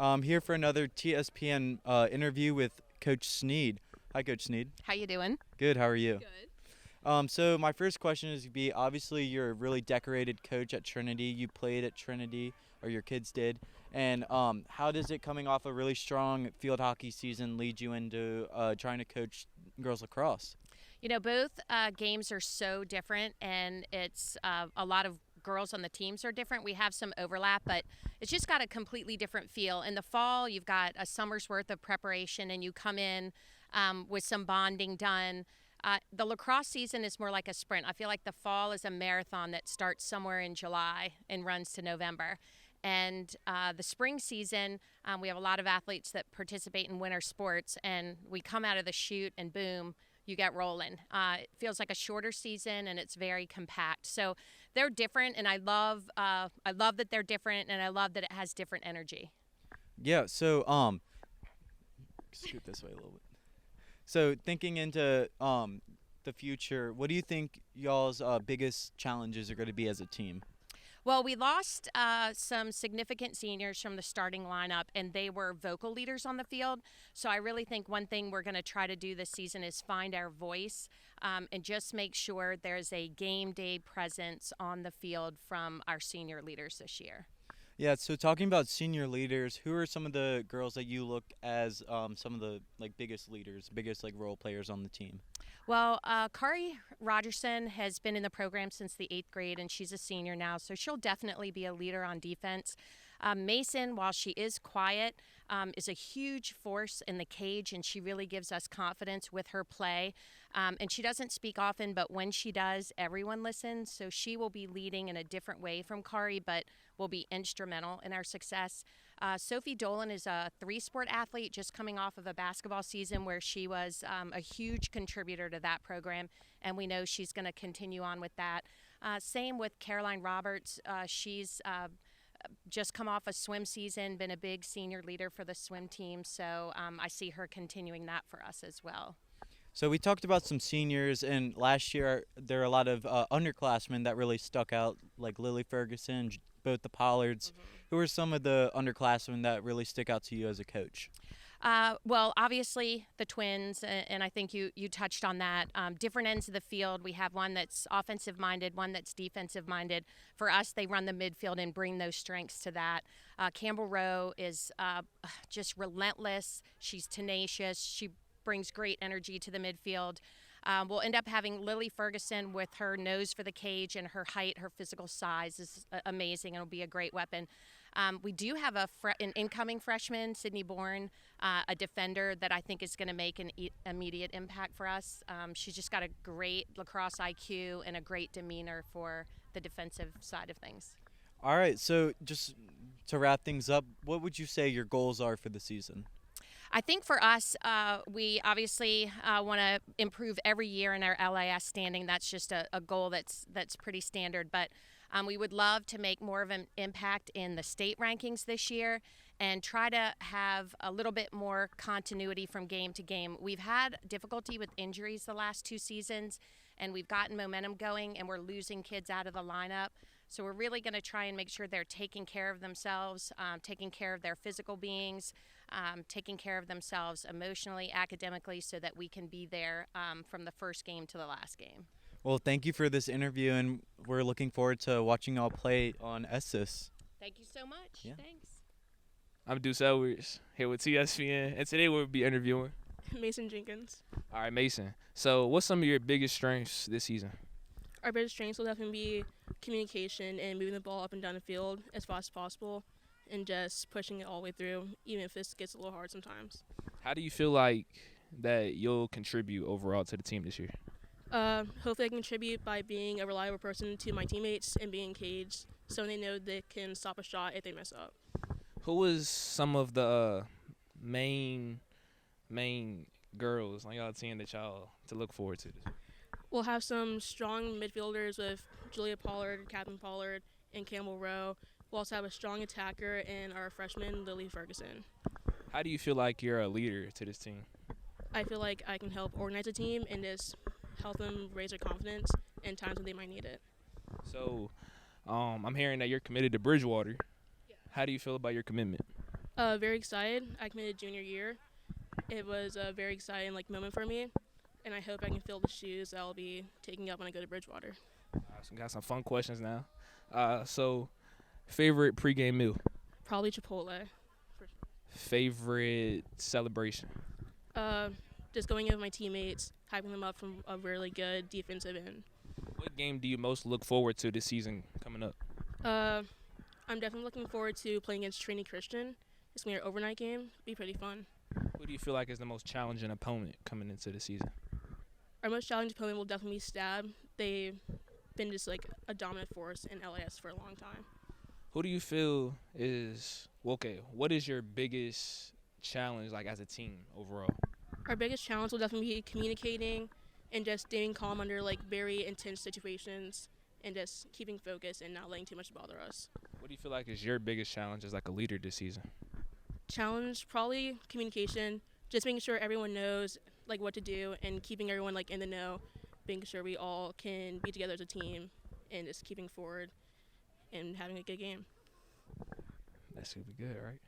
I'm here for another TSPN interview with Coach Snead. Hi, Coach Snead. How you doing? Good. How are you? Good. So my first question is to be, obviously you're a really decorated coach at Trinity. You played at Trinity, or your kids did. And how does it, coming off a really strong field hockey season, lead you into trying to coach girls lacrosse? You know, both games are so different, and it's a lot of girls on the teams are different. We have some overlap, but it's just got a completely different feel. In the fall, you've got a summer's worth of preparation, and you come in with some bonding done. The lacrosse season is more like a sprint. I feel like the fall is a marathon that starts somewhere in July and runs to November. And the spring season, we have a lot of athletes that participate in winter sports, and we come out of the chute and boom, you get rolling. It feels like a shorter season, and it's very compact. So they're different, and I love that they're different, and I love that it has different energy. Yeah. So scoot this way a little bit. So thinking into the future, what do you think y'all's biggest challenges are going to be as a team? Well, we lost some significant seniors from the starting lineup, and they were vocal leaders on the field. So I really think one thing we're going to try to do this season is find our voice and just make sure there's a game day presence on the field from our senior leaders this year. Yeah, so talking about senior leaders, who are some of the girls that you look as some of the biggest leaders, biggest role players on the team? Well, Kari Rogerson has been in the program since the 8th grade, and she's a senior now, so she'll definitely be a leader on defense. Maisen, while she is quiet, is a huge force in the cage, and she really gives us confidence with her play. And she doesn't speak often, but when she does, everyone listens. So she will be leading in a different way from Kari, but will be instrumental in our success. Sophie Dolan is a 3-sport athlete just coming off of a basketball season where she was a huge contributor to that program, and we know she's going to continue on with that. Same with Caroline Roberts. She's just come off a swim season, been a big senior leader for the swim team, so I see her continuing that for us as well. So we talked about some seniors, and last year there are a lot of underclassmen that really stuck out, like Lily Ferguson, both the Pollards. Mm-hmm. Who are some of the underclassmen that really stick out to you as a coach? Well, obviously the twins, and I think you touched on that. Different ends of the field. We have one that's offensive-minded, one that's defensive-minded. For us, they run the midfield and bring those strengths to that. Campbell Rowe is just relentless. She's tenacious. She brings great energy to the midfield. We'll end up having Lily Ferguson with her nose for the cage, and her height, her physical size is amazing, and will be a great weapon. We do have an incoming freshman, Sydney Bourne, a defender that I think is going to make an immediate impact for us. She's just got a great lacrosse IQ and a great demeanor for the defensive side of things. All right, so just to wrap things up, what would you say your goals are for the season? I think for us, we obviously want to improve every year in our LIS standing. That's just a goal that's pretty standard. But we would love to make more of an impact in the state rankings this year and try to have a little bit more continuity from game to game. We've had difficulty with injuries the last 2 seasons, and we've gotten momentum going, and we're losing kids out of the lineup. So we're really going to try and make sure they're taking care of themselves, taking care of their physical beings, taking care of themselves emotionally, academically, so that we can be there from the first game to the last game. Well, thank you for this interview, and we're looking forward to watching y'all play on ESSIS. Thank you so much. Yeah. Thanks. I'm Deuce Edwards here with TSPN, and today we'll be interviewing Maisen Jenkins. All right, Maisen. So what's some of your biggest strengths this season? Our biggest strengths will definitely be communication and moving the ball up and down the field as fast as possible and just pushing it all the way through, even if this gets a little hard sometimes. How do you feel like that you'll contribute overall to the team this year? Hopefully I can contribute by being a reliable person to my teammates and being engaged so they know they can stop a shot if they mess up. Who was some of the main girls on y'all team that y'all to look forward to this year? We'll have some strong midfielders with Julia Pollard, Captain Pollard, and Campbell Rowe. We'll also have a strong attacker in our freshman, Lily Ferguson. How do you feel like you're a leader to this team? I feel like I can help organize a team and just help them raise their confidence in times when they might need it. So I'm hearing that you're committed to Bridgewater. Yeah. How do you feel about your commitment? Very excited. I committed junior year. It was a very exciting moment for me, and I hope I can fill the shoes that I'll be taking up when I go to Bridgewater. So got some fun questions now. So favorite pregame meal, Probably Chipotle. favorite celebration, Uh, just going in with my teammates, hyping them up from a really good defensive end. what game do you most look forward to this season coming up? I'm definitely looking forward to playing against Trinity Christian. It's going to be an overnight game. Be pretty fun. Who do you feel like is the most challenging opponent coming into the season? Our most challenging opponent will definitely be Stab. They've been just a dominant force in LAS for a long time. Who do you feel is what is your biggest challenge as a team overall? Our biggest challenge will definitely be communicating and just staying calm under very intense situations and just keeping focus and not letting too much bother us. What do you feel like is your biggest challenge as a leader this season? Challenge probably communication, just making sure everyone knows what to do and keeping everyone in the know, making sure we all can be together as a team and just keeping forward and having a good game. That's gonna be good, right?